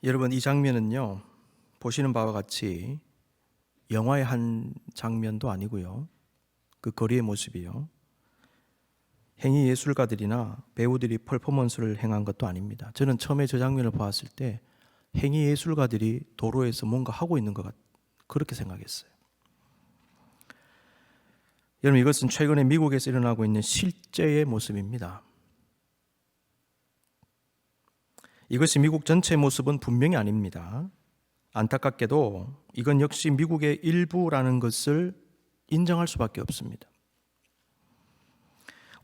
여러분, 이 장면은요, 보시는 바와 같이 영화의 한 장면도 아니고요, 그 거리의 모습이요, 행위 예술가들이나 배우들이 퍼포먼스를 행한 것도 아닙니다. 저는 처음에 저 장면을 보았을 때 행위 예술가들이 도로에서 뭔가 하고 있는 것 그렇게 생각했어요. 여러분, 이것은 최근에 미국에서 일어나고 있는 실제의 모습입니다. 이것이 미국 전체의 모습은 분명히 아닙니다. 안타깝게도 이건 역시 미국의 일부라는 것을 인정할 수밖에 없습니다.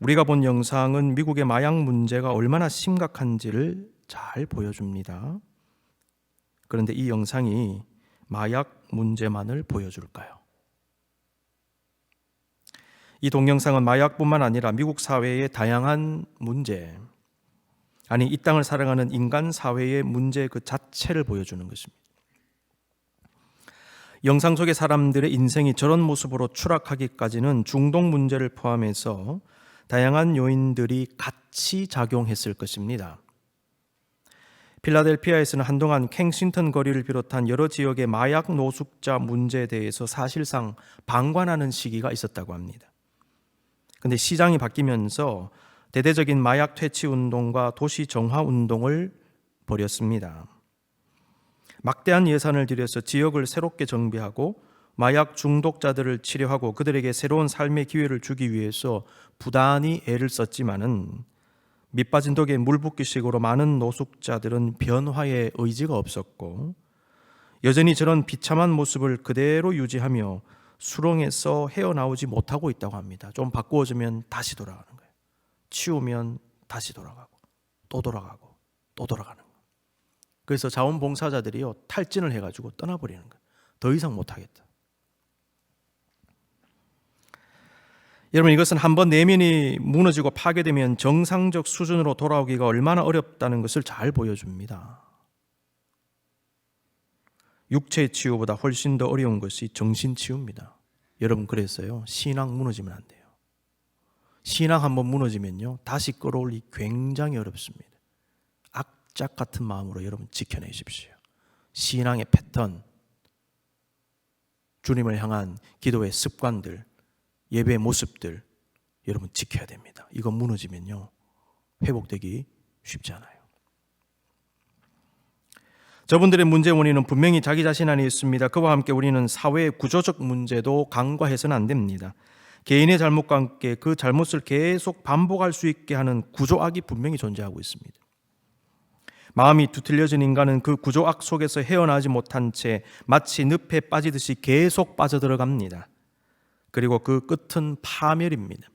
우리가 본 영상은 미국의 마약 문제가 얼마나 심각한지를 잘 보여줍니다. 그런데 이 영상이 마약 문제만을 보여줄까요? 이 동영상은 마약뿐만 아니라 미국 사회의 다양한 문제, 아니 이 땅을 살아가는 인간 사회의 문제 그 자체를 보여주는 것입니다. 영상 속의 사람들의 인생이 저런 모습으로 추락하기까지는 중독 문제를 포함해서 다양한 요인들이 같이 작용했을 것입니다. 필라델피아에서는 한동안 캥싱턴 거리를 비롯한 여러 지역의 마약 노숙자 문제에 대해서 사실상 방관하는 시기가 있었다고 합니다. 그런데 시장이 바뀌면서 대대적인 마약 퇴치 운동과 도시 정화 운동을 벌였습니다. 막대한 예산을 들여서 지역을 새롭게 정비하고 마약 중독자들을 치료하고 그들에게 새로운 삶의 기회를 주기 위해서 부단히 애를 썼지만은 밑빠진 독에 물 붓기식으로 많은 노숙자들은 변화의 의지가 없었고 여전히 저런 비참한 모습을 그대로 유지하며 수렁에서 헤어나오지 못하고 있다고 합니다. 좀 바꾸어주면 다시 돌아가는 거예요. 치우면 다시 돌아가고 또 돌아가고 또 돌아가는 거예요. 그래서 자원봉사자들이요 탈진을 해가지고 떠나버리는 거예요. 더 이상 못하겠다. 여러분, 이것은 한번 내면이 무너지고 파괴되면 정상적 수준으로 돌아오기가 얼마나 어렵다는 것을 잘 보여줍니다. 육체의 치유보다 훨씬 더 어려운 것이 정신치유입니다. 여러분, 그래서요 신앙 무너지면 안 돼요. 신앙 한번 무너지면요 다시 끌어올리기 굉장히 어렵습니다. 악작 같은 마음으로 여러분 지켜내십시오. 신앙의 패턴, 주님을 향한 기도의 습관들, 예배의 모습들 여러분 지켜야 됩니다. 이거 무너지면요 회복되기 쉽지 않아요. 저분들의 문제 원인은 분명히 자기 자신 안에 있습니다. 그와 함께 우리는 사회의 구조적 문제도 간과해서는 안 됩니다. 개인의 잘못과 함께 그 잘못을 계속 반복할 수 있게 하는 구조악이 분명히 존재하고 있습니다. 마음이 뒤틀려진 인간은 그 구조악 속에서 헤어나지 못한 채 마치 늪에 빠지듯이 계속 빠져들어갑니다. 그리고 그 끝은 파멸입니다.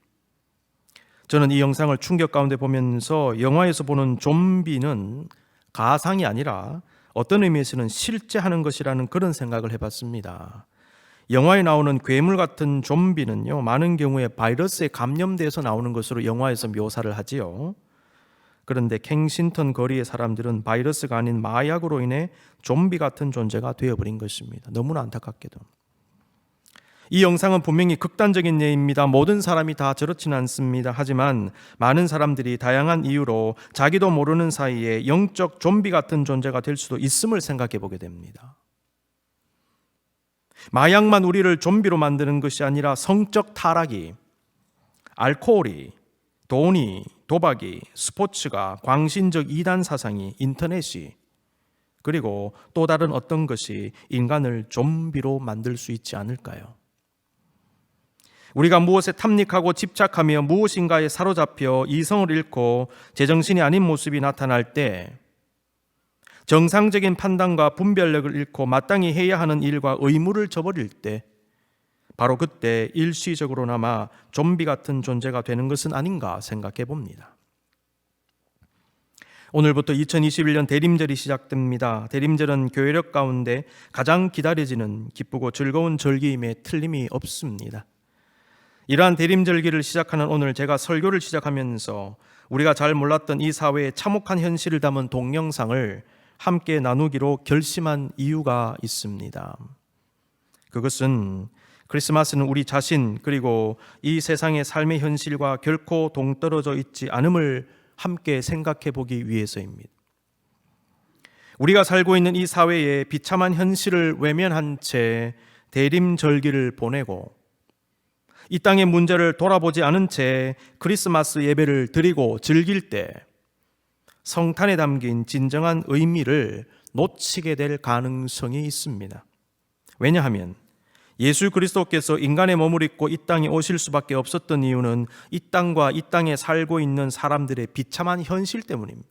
저는 이 영상을 충격 가운데 보면서 영화에서 보는 좀비는 가상이 아니라 어떤 의미에서는 실제 하는 것이라는 그런 생각을 해봤습니다. 영화에 나오는 괴물 같은 좀비는요 많은 경우에 바이러스에 감염돼서 나오는 것으로 영화에서 묘사를 하지요. 그런데 캥싱턴 거리의 사람들은 바이러스가 아닌 마약으로 인해 좀비 같은 존재가 되어버린 것입니다. 너무나 안타깝게도. 이 영상은 분명히 극단적인 예입니다. 모든 사람이 다 저렇지는 않습니다. 하지만 많은 사람들이 다양한 이유로 자기도 모르는 사이에 영적 좀비 같은 존재가 될 수도 있음을 생각해 보게 됩니다. 마약만 우리를 좀비로 만드는 것이 아니라 성적 타락이, 알코올이, 돈이, 도박이, 스포츠가, 광신적 이단 사상이, 인터넷이, 그리고 또 다른 어떤 것이 인간을 좀비로 만들 수 있지 않을까요? 우리가 무엇에 탐닉하고 집착하며 무엇인가에 사로잡혀 이성을 잃고 제정신이 아닌 모습이 나타날 때, 정상적인 판단과 분별력을 잃고 마땅히 해야 하는 일과 의무를 저버릴 때, 바로 그때 일시적으로나마 좀비 같은 존재가 되는 것은 아닌가 생각해 봅니다. 오늘부터 2021년 대림절이 시작됩니다. 대림절은 교회력 가운데 가장 기다려지는 기쁘고 즐거운 절기임에 틀림이 없습니다. 이러한 대림절기를 시작하는 오늘 제가 설교를 시작하면서 우리가 잘 몰랐던 이 사회의 참혹한 현실을 담은 동영상을 함께 나누기로 결심한 이유가 있습니다. 그것은 크리스마스는 우리 자신 그리고 이 세상의 삶의 현실과 결코 동떨어져 있지 않음을 함께 생각해 보기 위해서입니다. 우리가 살고 있는 이 사회의 비참한 현실을 외면한 채 대림절기를 보내고 이 땅의 문제를 돌아보지 않은 채 크리스마스 예배를 드리고 즐길 때 성탄에 담긴 진정한 의미를 놓치게 될 가능성이 있습니다. 왜냐하면 예수 그리스도께서 인간의 몸을 입고 이 땅에 오실 수밖에 없었던 이유는 이 땅과 이 땅에 살고 있는 사람들의 비참한 현실 때문입니다.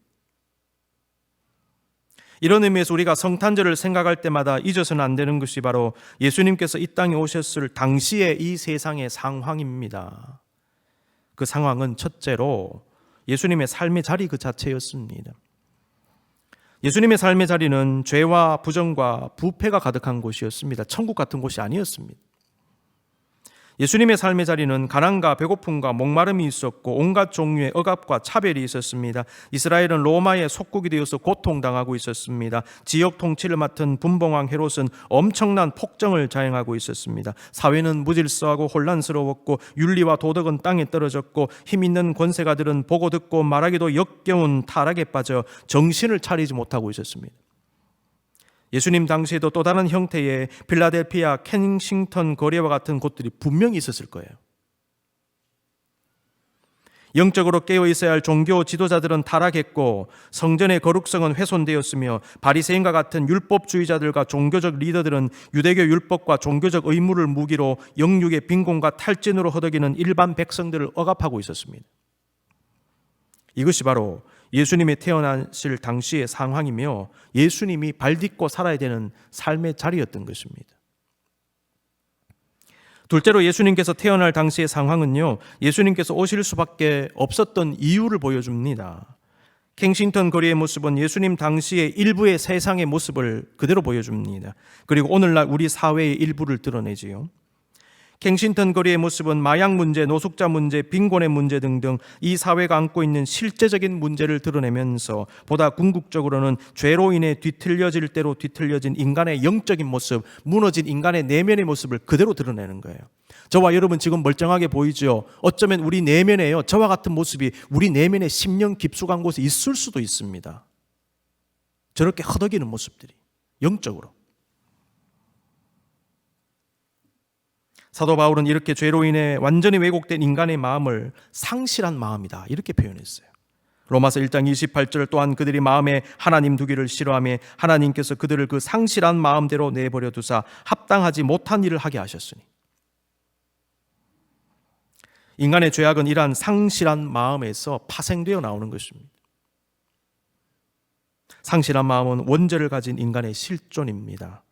이런 의미에서 우리가 성탄절을 생각할 때마다 잊어서는 안 되는 것이 바로 예수님께서 이 땅에 오셨을 당시의 이 세상의 상황입니다. 그 상황은 첫째로 예수님의 삶의 자리 그 자체였습니다. 예수님의 삶의 자리는 죄와 부정과 부패가 가득한 곳이었습니다. 천국 같은 곳이 아니었습니다. 예수님의 삶의 자리는 가난과 배고픔과 목마름이 있었고 온갖 종류의 억압과 차별이 있었습니다. 이스라엘은 로마의 속국이 되어서 고통당하고 있었습니다. 지역 통치를 맡은 분봉왕 헤롯은 엄청난 폭정을 자행하고 있었습니다. 사회는 무질서하고 혼란스러웠고 윤리와 도덕은 땅에 떨어졌고 힘 있는 권세가들은 보고 듣고 말하기도 역겨운 타락에 빠져 정신을 차리지 못하고 있었습니다. 예수님 당시에도 또 다른 형태의 필라델피아, 켄싱턴 거리와 같은 곳들이 분명히 있었을 거예요. 영적으로 깨어 있어야 할 종교 지도자들은 타락했고 성전의 거룩성은 훼손되었으며 바리새인과 같은 율법주의자들과 종교적 리더들은 유대교 율법과 종교적 의무를 무기로 영육의 빈곤과 탈진으로 허덕이는 일반 백성들을 억압하고 있었습니다. 이것이 바로 예수님이 태어나실 당시의 상황이며 예수님이 발딛고 살아야 되는 삶의 자리였던 것입니다. 둘째로 예수님께서 태어날 당시의 상황은요, 예수님께서 오실 수밖에 없었던 이유를 보여줍니다. 켄싱턴 거리의 모습은 예수님 당시의 일부의 세상의 모습을 그대로 보여줍니다. 그리고 오늘날 우리 사회의 일부를 드러내지요. 켄싱턴 거리의 모습은 마약 문제, 노숙자 문제, 빈곤의 문제 등등 이 사회가 안고 있는 실제적인 문제를 드러내면서 보다 궁극적으로는 죄로 인해 뒤틀려질 대로 뒤틀려진 인간의 영적인 모습, 무너진 인간의 내면의 모습을 그대로 드러내는 거예요. 저와 여러분 지금 멀쩡하게 보이죠? 어쩌면 우리 내면에요, 저와 같은 모습이 우리 내면에 10년 깊숙한 곳에 있을 수도 있습니다. 저렇게 허덕이는 모습들이 영적으로. 사도 바울은 이렇게 죄로 인해 완전히 왜곡된 인간의 마음을 상실한 마음이다 이렇게 표현했어요. 로마서 1장 28절 또한 그들이 마음에 하나님 두기를 싫어하며 하나님께서 그들을 그 상실한 마음대로 내버려 두사 합당하지 못한 일을 하게 하셨으니. 인간의 죄악은 이러한 상실한 마음에서 파생되어 나오는 것입니다. 상실한 마음은 원죄를 가진 인간의 실존입니다.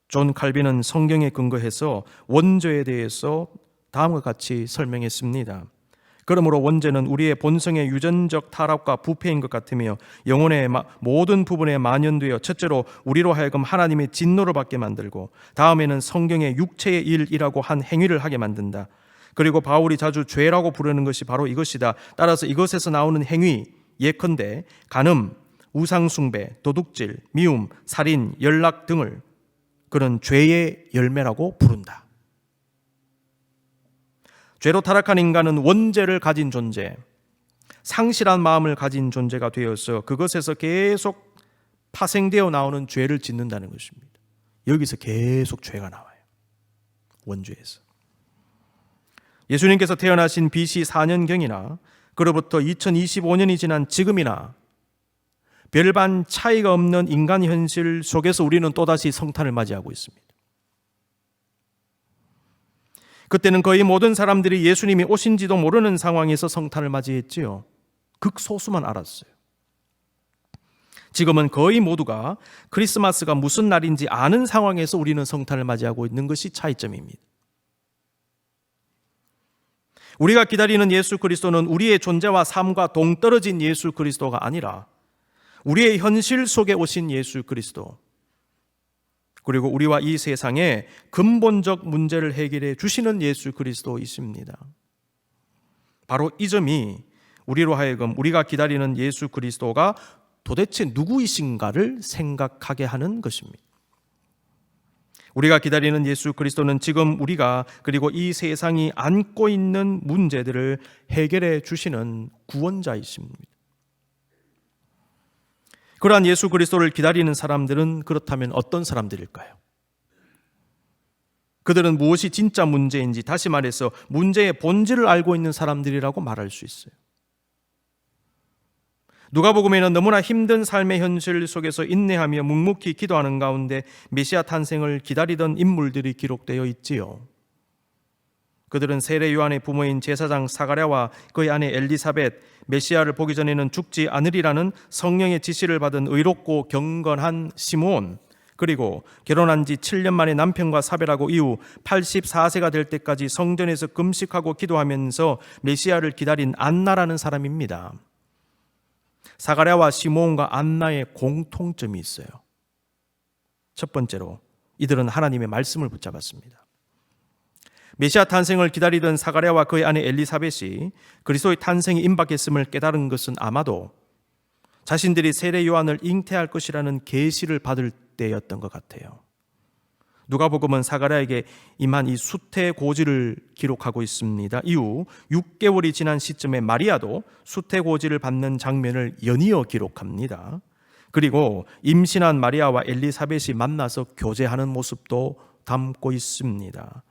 존 칼빈은 성경에 근거해서 원죄에 대해서 다음과 같이 설명했습니다. 그러므로 원죄는 우리의 본성의 유전적 타락과 부패인 것 같으며 영혼의 모든 부분에 만연되어 첫째로 우리로 하여금 하나님의 진노를 받게 만들고 다음에는 성경의 육체의 일이라고 한 행위를 하게 만든다. 그리고 바울이 자주 죄라고 부르는 것이 바로 이것이다. 따라서 이것에서 나오는 행위, 예컨대 간음, 우상숭배, 도둑질, 미움, 살인, 연락 등을 그런 죄의 열매라고 부른다. 죄로 타락한 인간은 원죄를 가진 존재, 상실한 마음을 가진 존재가 되어서 그것에서 계속 파생되어 나오는 죄를 짓는다는 것입니다. 여기서 계속 죄가 나와요. 원죄에서. 예수님께서 태어나신 BC 4년경이나 그로부터 2025년이 지난 지금이나 별반 차이가 없는 인간 현실 속에서 우리는 또다시 성탄을 맞이하고 있습니다. 그때는 거의 모든 사람들이 예수님이 오신지도 모르는 상황에서 성탄을 맞이했지요. 극소수만 알았어요. 지금은 거의 모두가 크리스마스가 무슨 날인지 아는 상황에서 우리는 성탄을 맞이하고 있는 것이 차이점입니다. 우리가 기다리는 예수 그리스도는 우리의 존재와 삶과 동떨어진 예수 그리스도가 아니라 우리의 현실 속에 오신 예수 그리스도, 그리고 우리와 이 세상의 근본적 문제를 해결해 주시는 예수 그리스도이십니다. 바로 이 점이 우리로 하여금 우리가 기다리는 예수 그리스도가 도대체 누구이신가를 생각하게 하는 것입니다. 우리가 기다리는 예수 그리스도는 지금 우리가 그리고 이 세상이 안고 있는 문제들을 해결해 주시는 구원자이십니다. 그러한 예수 그리스도를 기다리는 사람들은 그렇다면 어떤 사람들일까요? 그들은 무엇이 진짜 문제인지, 다시 말해서 문제의 본질을 알고 있는 사람들이라고 말할 수 있어요. 누가복음에는 너무나 힘든 삶의 현실 속에서 인내하며 묵묵히 기도하는 가운데 메시아 탄생을 기다리던 인물들이 기록되어 있지요. 그들은 세례 요한의 부모인 제사장 사가랴와 그의 아내 엘리사벳, 메시아를 보기 전에는 죽지 않으리라는 성령의 지시를 받은 의롭고 경건한 시므온, 그리고 결혼한 지 7년 만에 남편과 사별하고 이후 84세가 될 때까지 성전에서 금식하고 기도하면서 메시아를 기다린 안나라는 사람입니다. 사가랴와 시므온과 안나의 공통점이 있어요. 첫 번째로 이들은 하나님의 말씀을 붙잡았습니다. 메시아 탄생을 기다리던 사가랴와 그의 아내 엘리사벳이 그리스도의 탄생이 임박했음을 깨달은 것은 아마도 자신들이 세례 요한을 잉태할 것이라는 계시를 받을 때였던 것 같아요. 누가복음은 사가랴에게 임한 이 수태 고지를 기록하고 있습니다. 이후 6개월이 지난 시점에 마리아도 수태 고지를 받는 장면을 연이어 기록합니다. 그리고 임신한 마리아와 엘리사벳이 만나서 교제하는 모습도 담고 있습니다.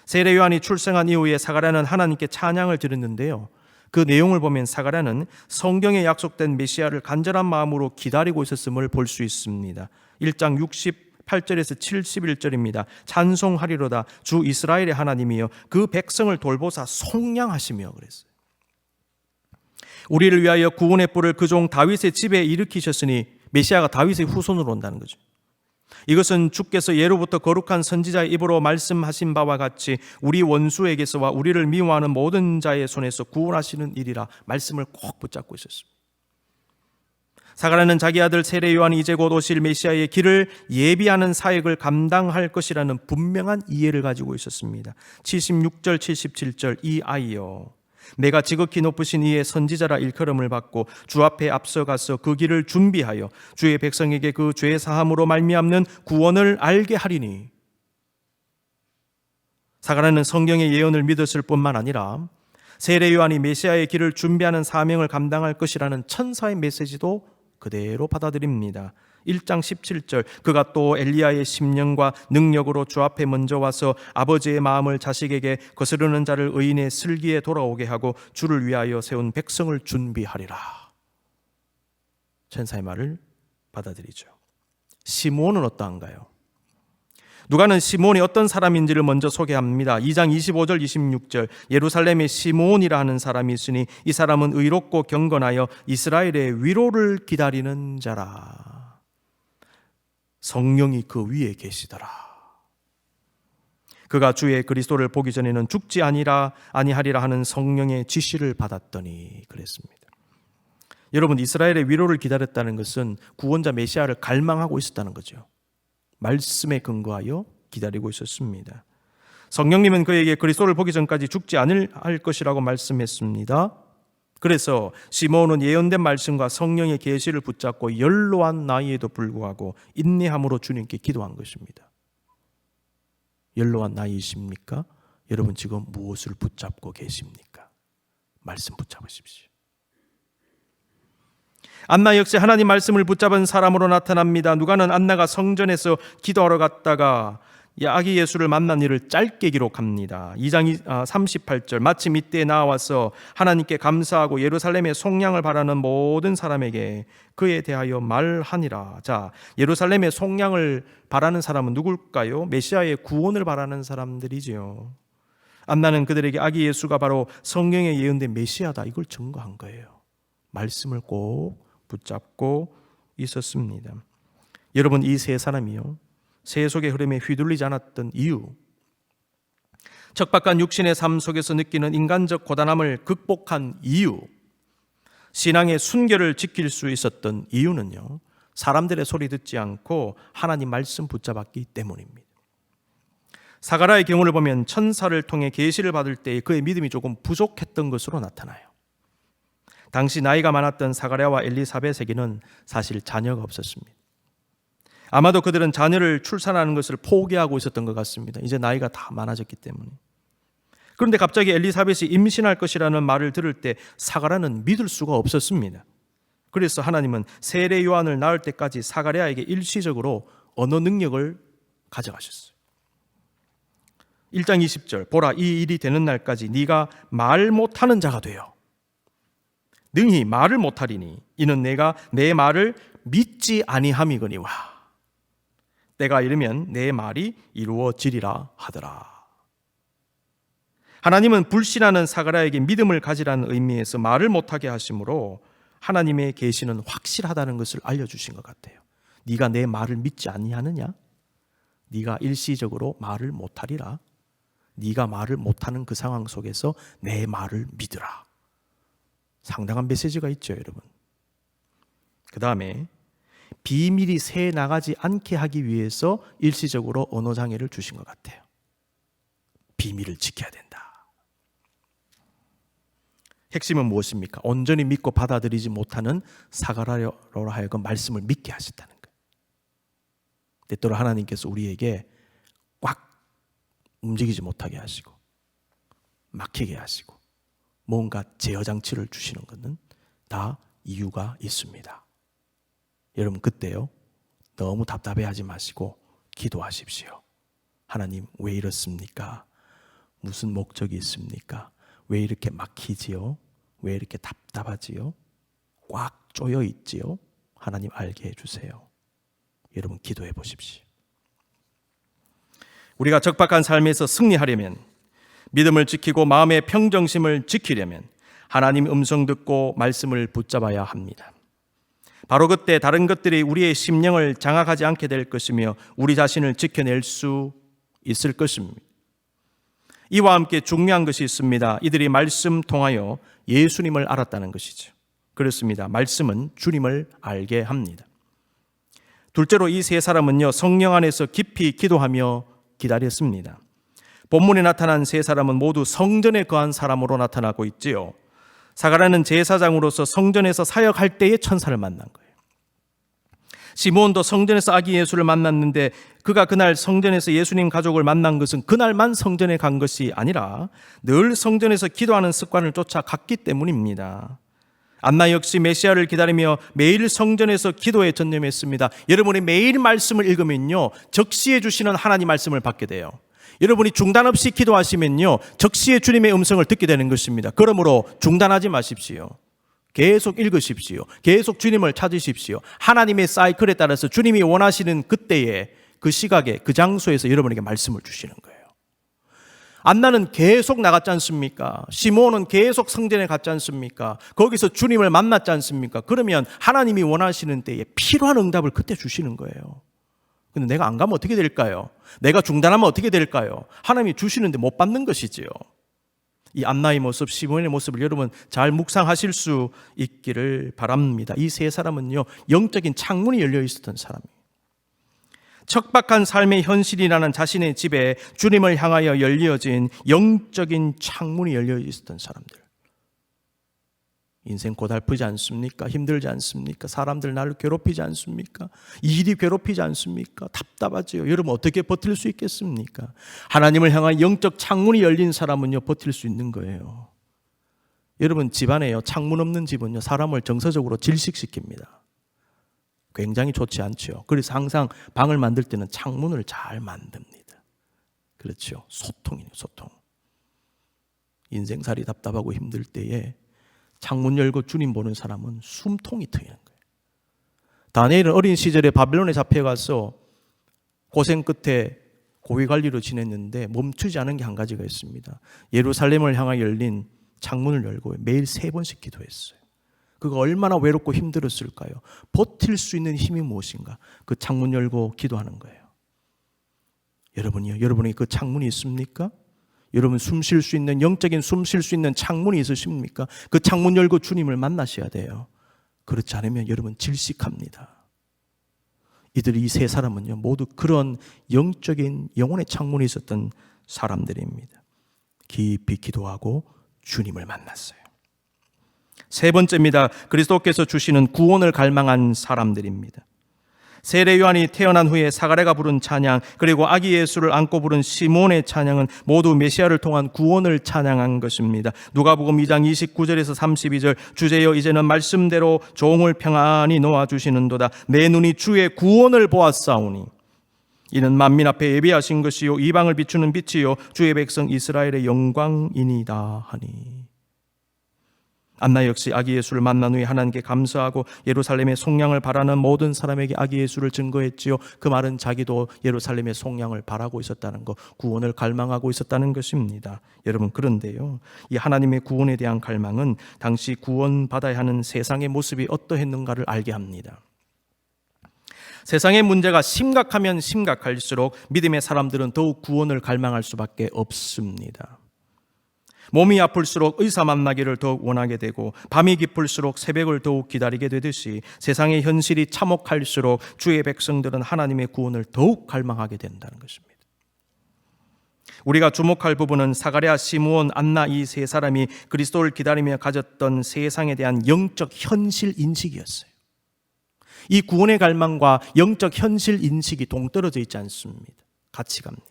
세례 요한이 출생한 이후에 사가랴는 하나님께 찬양을 드렸는데요. 그 내용을 보면 사가랴는 성경에 약속된 메시아를 간절한 마음으로 기다리고 있었음을 볼 수 있습니다. 1장 68절에서 71절입니다. 찬송하리로다 주 이스라엘의 하나님이여 그 백성을 돌보사 속량하시며 그랬어요. 우리를 위하여 구원의 뿔을 그 종 다윗의 집에 일으키셨으니 메시아가 다윗의 후손으로 온다는 거죠. 이것은 주께서 예로부터 거룩한 선지자의 입으로 말씀하신 바와 같이 우리 원수에게서와 우리를 미워하는 모든 자의 손에서 구원하시는 일이라 말씀을 꼭 붙잡고 있었습니다. 사가랴는 자기 아들 세례 요한이 이제 곧 오실 메시아의 길을 예비하는 사역을 감당할 것이라는 분명한 이해를 가지고 있었습니다. 76절 77절 이 아이여 내가 지극히 높으신 이의 선지자라 일컬음을 받고 주 앞에 앞서가서 그 길을 준비하여 주의 백성에게 그 죄 사함으로 말미암는 구원을 알게 하리니. 사가랴는 성경의 예언을 믿었을 뿐만 아니라 세례 요한이 메시아의 길을 준비하는 사명을 감당할 것이라는 천사의 메시지도 그대로 받아들입니다. 1장 17절 그가 또 엘리야의 심령과 능력으로 주 앞에 먼저 와서 아버지의 마음을 자식에게 거스르는 자를 의인의 슬기에 돌아오게 하고 주를 위하여 세운 백성을 준비하리라. 천사의 말을 받아들이죠. 시므온은 어떠한가요? 누가는 시므온이 어떤 사람인지를 먼저 소개합니다. 2장 25절 26절 예루살렘에 시므온이라 하는 사람이 있으니 이 사람은 의롭고 경건하여 이스라엘의 위로를 기다리는 자라. 성령이 그 위에 계시더라. 그가 주의 그리스도를 보기 전에는 죽지 아니하리라 하는 성령의 지시를 받았더니 그랬습니다. 여러분, 이스라엘의 위로를 기다렸다는 것은 구원자 메시아를 갈망하고 있었다는 거죠. 말씀에 근거하여 기다리고 있었습니다. 성령님은 그에게 그리스도를 보기 전까지 죽지 않을 것이라고 말씀했습니다. 그래서 시므온은 예언된 말씀과 성령의 계시를 붙잡고 연로한 나이에도 불구하고 인내함으로 주님께 기도한 것입니다. 연로한 나이이십니까? 여러분 지금 무엇을 붙잡고 계십니까? 말씀 붙잡으십시오. 안나 역시 하나님 말씀을 붙잡은 사람으로 나타납니다. 누가는 안나가 성전에서 기도하러 갔다가 아기 예수를 만난 일을 짧게 기록합니다. 2장 38절 마침 이때 나와서 하나님께 감사하고 예루살렘의 속량을 바라는 모든 사람에게 그에 대하여 말하니라. 자, 예루살렘의 속량을 바라는 사람은 누굴까요? 메시아의 구원을 바라는 사람들이지요. 안나는 그들에게 아기 예수가 바로 성경에 예언된 메시아다 이걸 증거한 거예요. 말씀을 꼭 붙잡고 있었습니다. 여러분, 이 세 사람이요 세속의 흐름에 휘둘리지 않았던 이유, 척박한 육신의 삶 속에서 느끼는 인간적 고단함을 극복한 이유, 신앙의 순결을 지킬 수 있었던 이유는요 사람들의 소리 듣지 않고 하나님 말씀 붙잡았기 때문입니다. 사가랴의 경우를 보면 천사를 통해 계시를 받을 때 그의 믿음이 조금 부족했던 것으로 나타나요. 당시 나이가 많았던 사가랴와 엘리사벳에게는 사실 자녀가 없었습니다. 아마도 그들은 자녀를 출산하는 것을 포기하고 있었던 것 같습니다. 이제 나이가 다 많아졌기 때문에. 그런데 갑자기 엘리사벳이 임신할 것이라는 말을 들을 때 사가랴는 믿을 수가 없었습니다. 그래서 하나님은 세례 요한을 낳을 때까지 사가랴에게 일시적으로 언어 능력을 가져가셨어요. 1장 20절 보라 이 일이 되는 날까지 네가 말 못하는 자가 되어 능히 말을 못하리니 이는 내가 내 말을 믿지 아니함이거니와 때가 이르면 내 말이 이루어지리라 하더라. 하나님은 불신하는 사가랴에게 믿음을 가지라는 의미에서 말을 못하게 하심으로 하나님의 계시는 확실하다는 것을 알려주신 것 같아요. 네가 내 말을 믿지 아니하느냐? 네가 일시적으로 말을 못하리라. 네가 말을 못하는 그 상황 속에서 내 말을 믿으라. 상당한 메시지가 있죠, 여러분. 그 다음에 비밀이 새 나가지 않게 하기 위해서 일시적으로 언어장애를 주신 것 같아요. 비밀을 지켜야 된다. 핵심은 무엇입니까? 온전히 믿고 받아들이지 못하는 사가랴로 하여금 말씀을 믿게 하셨다는 거예요. 때때로 하나님께서 우리에게 꽉 움직이지 못하게 하시고 막히게 하시고 뭔가 제어장치를 주시는 것은 다 이유가 있습니다. 여러분 그때요 너무 답답해하지 마시고 기도하십시오. 하나님 왜 이렇습니까? 무슨 목적이 있습니까? 왜 이렇게 막히지요? 왜 이렇게 답답하지요? 꽉 쪼여 있지요? 하나님 알게 해주세요. 여러분 기도해 보십시오. 우리가 적박한 삶에서 승리하려면 믿음을 지키고 마음의 평정심을 지키려면 하나님 음성 듣고 말씀을 붙잡아야 합니다. 바로 그때 다른 것들이 우리의 심령을 장악하지 않게 될 것이며 우리 자신을 지켜낼 수 있을 것입니다. 이와 함께 중요한 것이 있습니다. 이들이 말씀 통하여 예수님을 알았다는 것이죠. 그렇습니다. 말씀은 주님을 알게 합니다. 둘째로 이 세 사람은요 성령 안에서 깊이 기도하며 기다렸습니다. 본문에 나타난 세 사람은 모두 성전에 거한 사람으로 나타나고 있지요. 사가랴는 제사장으로서 성전에서 사역할 때에 천사를 만난 거예요. 시므온도 성전에서 아기 예수를 만났는데 그가 그날 성전에서 예수님 가족을 만난 것은 그날만 성전에 간 것이 아니라 늘 성전에서 기도하는 습관을 쫓아갔기 때문입니다. 안나 역시 메시아를 기다리며 매일 성전에서 기도에 전념했습니다. 여러분이 매일 말씀을 읽으면요 적시해 주시는 하나님 말씀을 받게 돼요. 여러분이 중단 없이 기도하시면요 적시에 주님의 음성을 듣게 되는 것입니다. 그러므로 중단하지 마십시오. 계속 읽으십시오. 계속 주님을 찾으십시오. 하나님의 사이클에 따라서 주님이 원하시는 그때에 그 시각에 그 장소에서 여러분에게 말씀을 주시는 거예요. 안나는 계속 나갔지 않습니까? 시므온은 계속 성전에 갔지 않습니까? 거기서 주님을 만났지 않습니까? 그러면 하나님이 원하시는 때에 필요한 응답을 그때 주시는 거예요. 근데 내가 안 가면 어떻게 될까요? 내가 중단하면 어떻게 될까요? 하나님이 주시는데 못 받는 것이지요. 이 안나의 모습, 시므온의 모습을 여러분 잘 묵상하실 수 있기를 바랍니다. 이 세 사람은요 영적인 창문이 열려 있었던 사람이에요. 척박한 삶의 현실이라는 자신의 집에 주님을 향하여 열려진 영적인 창문이 열려 있었던 사람들. 인생 고달프지 않습니까? 힘들지 않습니까? 사람들 나를 괴롭히지 않습니까? 일이 괴롭히지 않습니까? 답답하지요. 여러분 어떻게 버틸 수 있겠습니까? 하나님을 향한 영적 창문이 열린 사람은요 버틸 수 있는 거예요. 여러분 집안에요 창문 없는 집은요 사람을 정서적으로 질식시킵니다. 굉장히 좋지 않죠. 그래서 항상 방을 만들 때는 창문을 잘 만듭니다. 그렇죠. 소통이에요. 소통. 인생살이 답답하고 힘들 때에 창문 열고 주님 보는 사람은 숨통이 트이는 거예요. 다니엘은 어린 시절에 바벨론에 잡혀가서 고생 끝에 고위관리로 지냈는데 멈추지 않은 게 한 가지가 있습니다. 예루살렘을 향하여 열린 창문을 열고 매일 3번씩 기도했어요. 그가 얼마나 외롭고 힘들었을까요? 버틸 수 있는 힘이 무엇인가? 그 창문 열고 기도하는 거예요. 여러분이요, 여러분에게 그 창문이 있습니까? 여러분 숨 쉴 수 있는 영적인 숨 쉴 수 있는 창문이 있으십니까? 그 창문 열고 주님을 만나셔야 돼요. 그렇지 않으면 여러분 질식합니다. 이들이 이 세 사람은요 모두 그런 영적인 영혼의 창문이 있었던 사람들입니다. 깊이 기도하고 주님을 만났어요. 세 번째입니다. 그리스도께서 주시는 구원을 갈망한 사람들입니다. 세례 요한이 태어난 후에 사가랴가 부른 찬양, 그리고 아기 예수를 안고 부른 시몬의 찬양은 모두 메시아를 통한 구원을 찬양한 것입니다. 누가복음 2장 29절에서 32절, 주제여 이제는 말씀대로 종을 평안히 놓아주시는도다. 내 눈이 주의 구원을 보았사오니 이는 만민 앞에 예비하신 것이요 이방을 비추는 빛이요 주의 백성 이스라엘의 영광이니이다 하니. 안나 역시 아기 예수를 만난 후에 하나님께 감사하고 예루살렘의 속량을 바라는 모든 사람에게 아기 예수를 증거했지요. 그 말은 자기도 예루살렘의 속량을 바라고 있었다는 것, 구원을 갈망하고 있었다는 것입니다. 여러분, 그런데요, 이 하나님의 구원에 대한 갈망은 당시 구원받아야 하는 세상의 모습이 어떠했는가를 알게 합니다. 세상의 문제가 심각하면 심각할수록 믿음의 사람들은 더욱 구원을 갈망할 수밖에 없습니다. 몸이 아플수록 의사 만나기를 더욱 원하게 되고 밤이 깊을수록 새벽을 더욱 기다리게 되듯이 세상의 현실이 참혹할수록 주의 백성들은 하나님의 구원을 더욱 갈망하게 된다는 것입니다. 우리가 주목할 부분은 사가랴, 시므온, 안나 이 세 사람이 그리스도를 기다리며 가졌던 세상에 대한 영적 현실 인식이었어요. 이 구원의 갈망과 영적 현실 인식이 동떨어져 있지 않습니다. 같이 갑니다.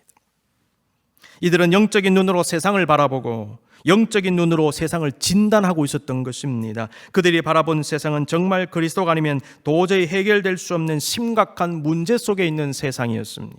이들은 영적인 눈으로 세상을 바라보고 영적인 눈으로 세상을 진단하고 있었던 것입니다. 그들이 바라본 세상은 정말 그리스도가 아니면 도저히 해결될 수 없는 심각한 문제 속에 있는 세상이었습니다.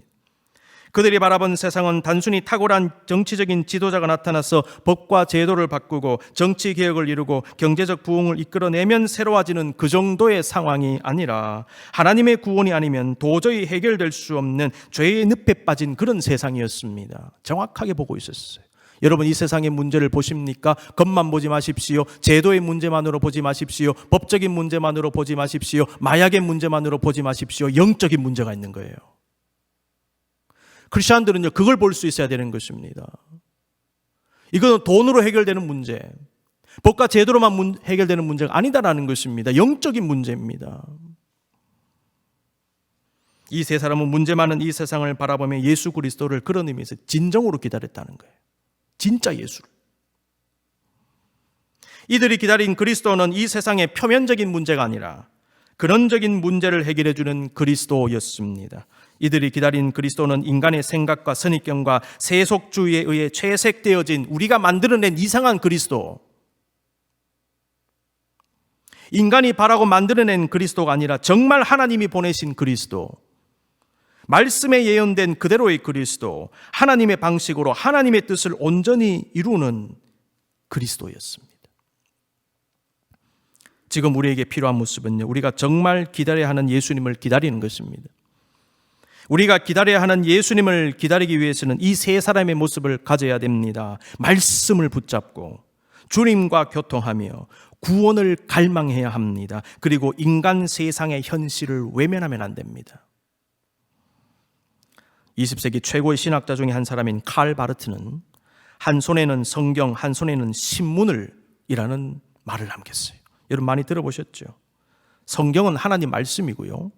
그들이 바라본 세상은 단순히 탁월한 정치적인 지도자가 나타나서 법과 제도를 바꾸고 정치 개혁을 이루고 경제적 부흥을 이끌어내면 새로워지는 그 정도의 상황이 아니라 하나님의 구원이 아니면 도저히 해결될 수 없는 죄의 늪에 빠진 그런 세상이었습니다. 정확하게 보고 있었어요. 여러분, 이 세상의 문제를 보십니까? 겉만 보지 마십시오. 제도의 문제만으로 보지 마십시오. 법적인 문제만으로 보지 마십시오. 마약의 문제만으로 보지 마십시오. 영적인 문제가 있는 거예요. 크리스천들은요, 그걸 볼 수 있어야 되는 것입니다. 이건 돈으로 해결되는 문제, 법과 제도로만 해결되는 문제가 아니다라는 것입니다. 영적인 문제입니다. 이 세 사람은 문제 많은 이 세상을 바라보며 예수 그리스도를 그런 의미에서 진정으로 기다렸다는 거예요. 진짜 예수를. 이들이 기다린 그리스도는 이 세상의 표면적인 문제가 아니라 근원적인 문제를 해결해 주는 그리스도였습니다. 이들이 기다린 그리스도는 인간의 생각과 선입견과 세속주의에 의해 채색되어진 우리가 만들어낸 이상한 그리스도, 인간이 바라고 만들어낸 그리스도가 아니라 정말 하나님이 보내신 그리스도, 말씀에 예언된 그대로의 그리스도, 하나님의 방식으로 하나님의 뜻을 온전히 이루는 그리스도였습니다. 지금 우리에게 필요한 모습은요, 우리가 정말 기다려야 하는 예수님을 기다리는 것입니다. 우리가 기다려야 하는 예수님을 기다리기 위해서는 이 세 사람의 모습을 가져야 됩니다. 말씀을 붙잡고 주님과 교통하며 구원을 갈망해야 합니다. 그리고 인간 세상의 현실을 외면하면 안 됩니다. 20세기 최고의 신학자 중에 한 사람인 칼 바르트는 한 손에는 성경, 한 손에는 신문을 이라는 말을 남겼어요. 여러분 많이 들어보셨죠? 성경은 하나님 말씀이고요,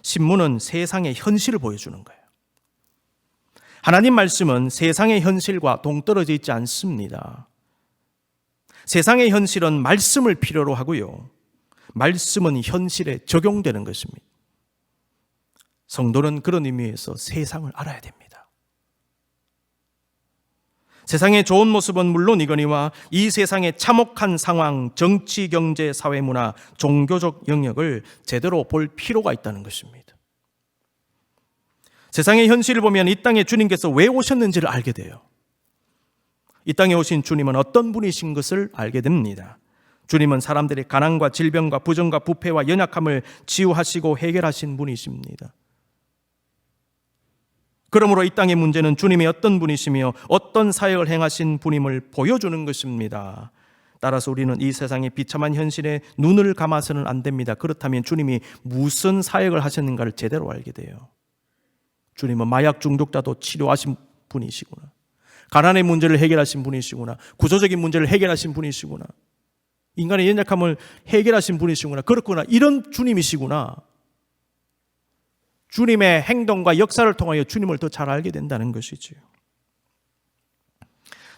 신문은 세상의 현실을 보여주는 거예요. 하나님 말씀은 세상의 현실과 동떨어져 있지 않습니다. 세상의 현실은 말씀을 필요로 하고요, 말씀은 현실에 적용되는 것입니다. 성도는 그런 의미에서 세상을 알아야 됩니다. 세상의 좋은 모습은 물론이거니와 이 세상의 참혹한 상황, 정치, 경제, 사회, 문화, 종교적 영역을 제대로 볼 필요가 있다는 것입니다. 세상의 현실을 보면 이 땅에 주님께서 왜 오셨는지를 알게 돼요. 이 땅에 오신 주님은 어떤 분이신 것을 알게 됩니다. 주님은 사람들의 가난과 질병과 부정과 부패와 연약함을 치유하시고 해결하신 분이십니다. 그러므로 이 땅의 문제는 주님이 어떤 분이시며 어떤 사역을 행하신 분임을 보여주는 것입니다. 따라서 우리는 이 세상의 비참한 현실에 눈을 감아서는 안 됩니다. 그렇다면 주님이 무슨 사역을 하셨는가를 제대로 알게 돼요. 주님은 마약 중독자도 치료하신 분이시구나, 가난의 문제를 해결하신 분이시구나, 구조적인 문제를 해결하신 분이시구나, 인간의 연약함을 해결하신 분이시구나, 그렇구나, 이런 주님이시구나. 주님의 행동과 역사를 통하여 주님을 더 잘 알게 된다는 것이지요.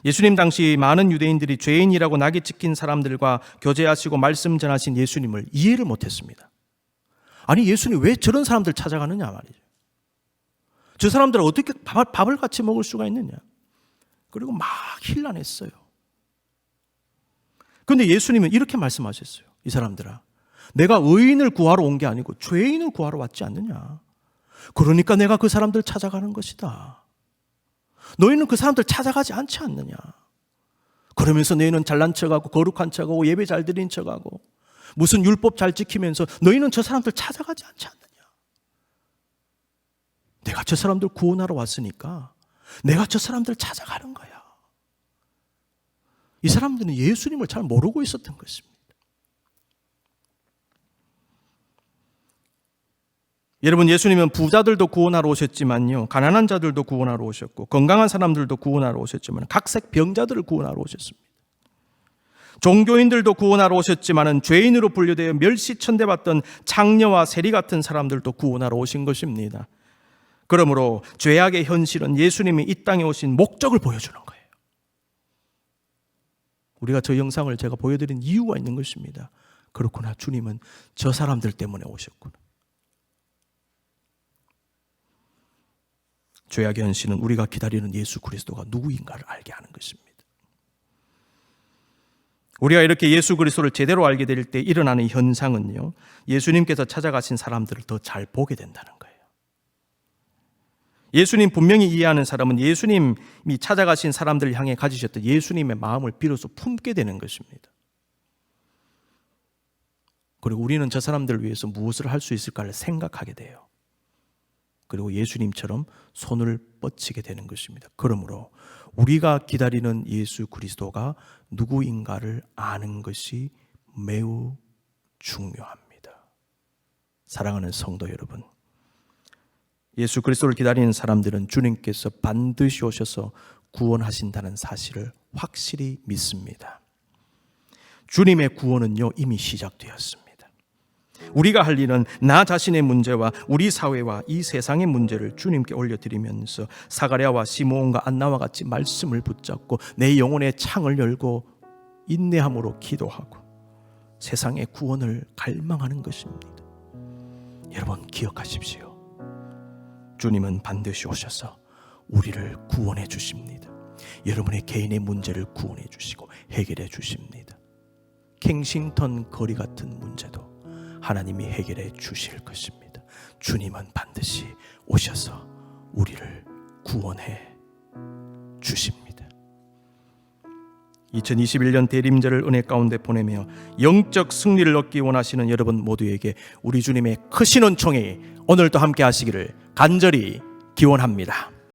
예수님 당시 많은 유대인들이 죄인이라고 낙이 찍힌 사람들과 교제하시고 말씀 전하신 예수님을 이해를 못했습니다. 아니 예수님 왜 저런 사람들 찾아가느냐 말이죠. 저 사람들은 어떻게 밥을 같이 먹을 수가 있느냐. 그리고 막 힐난했어요. 그런데 예수님은 이렇게 말씀하셨어요. 이 사람들아, 내가 의인을 구하러 온 게 아니고 죄인을 구하러 왔지 않느냐. 그러니까 내가 그 사람들 찾아가는 것이다. 너희는 그 사람들 찾아가지 않지 않느냐. 그러면서 너희는 잘난 척하고 거룩한 척하고 예배 잘 드린 척하고 무슨 율법 잘 지키면서 너희는 저 사람들 찾아가지 않지 않느냐. 내가 저 사람들 구원하러 왔으니까 내가 저 사람들 찾아가는 거야. 이 사람들은 예수님을 잘 모르고 있었던 것입니다. 여러분, 예수님은 부자들도 구원하러 오셨지만요, 가난한 자들도 구원하러 오셨고 건강한 사람들도 구원하러 오셨지만 각색 병자들을 구원하러 오셨습니다. 종교인들도 구원하러 오셨지만 죄인으로 분류되어 멸시천대받던 창녀와 세리 같은 사람들도 구원하러 오신 것입니다. 그러므로 죄악의 현실은 예수님이 이 땅에 오신 목적을 보여주는 거예요. 우리가 저 영상을 제가 보여드린 이유가 있는 것입니다. 그렇구나, 주님은 저 사람들 때문에 오셨구나. 죄악의 현실은 우리가 기다리는 예수 그리스도가 누구인가를 알게 하는 것입니다. 우리가 이렇게 예수 그리스도를 제대로 알게 될 때 일어나는 현상은요, 예수님께서 찾아가신 사람들을 더 잘 보게 된다는 거예요. 예수님 분명히 이해하는 사람은 예수님이 찾아가신 사람들을 향해 가지셨던 예수님의 마음을 비로소 품게 되는 것입니다. 그리고 우리는 저 사람들을 위해서 무엇을 할 수 있을까를 생각하게 돼요. 그리고 예수님처럼 손을 뻗치게 되는 것입니다. 그러므로 우리가 기다리는 예수 그리스도가 누구인가를 아는 것이 매우 중요합니다. 사랑하는 성도 여러분, 예수 그리스도를 기다리는 사람들은 주님께서 반드시 오셔서 구원하신다는 사실을 확실히 믿습니다. 주님의 구원은요, 이미 시작되었습니다. 우리가 할 일은 나 자신의 문제와 우리 사회와 이 세상의 문제를 주님께 올려드리면서 사가랴와 시므온과 안나와 같이 말씀을 붙잡고 내 영혼의 창을 열고 인내함으로 기도하고 세상의 구원을 갈망하는 것입니다. 여러분 기억하십시오. 주님은 반드시 오셔서 우리를 구원해 주십니다. 여러분의 개인의 문제를 구원해 주시고 해결해 주십니다. 갱싱턴 거리 같은 문제도 하나님이 해결해 주실 것입니다. 주님은 반드시 오셔서 우리를 구원해 주십니다. 2021년 대림절을 은혜 가운데 보내며 영적 승리를 얻기 원하시는 여러분 모두에게 우리 주님의 크신 은총이 오늘도 함께 하시기를 간절히 기원합니다.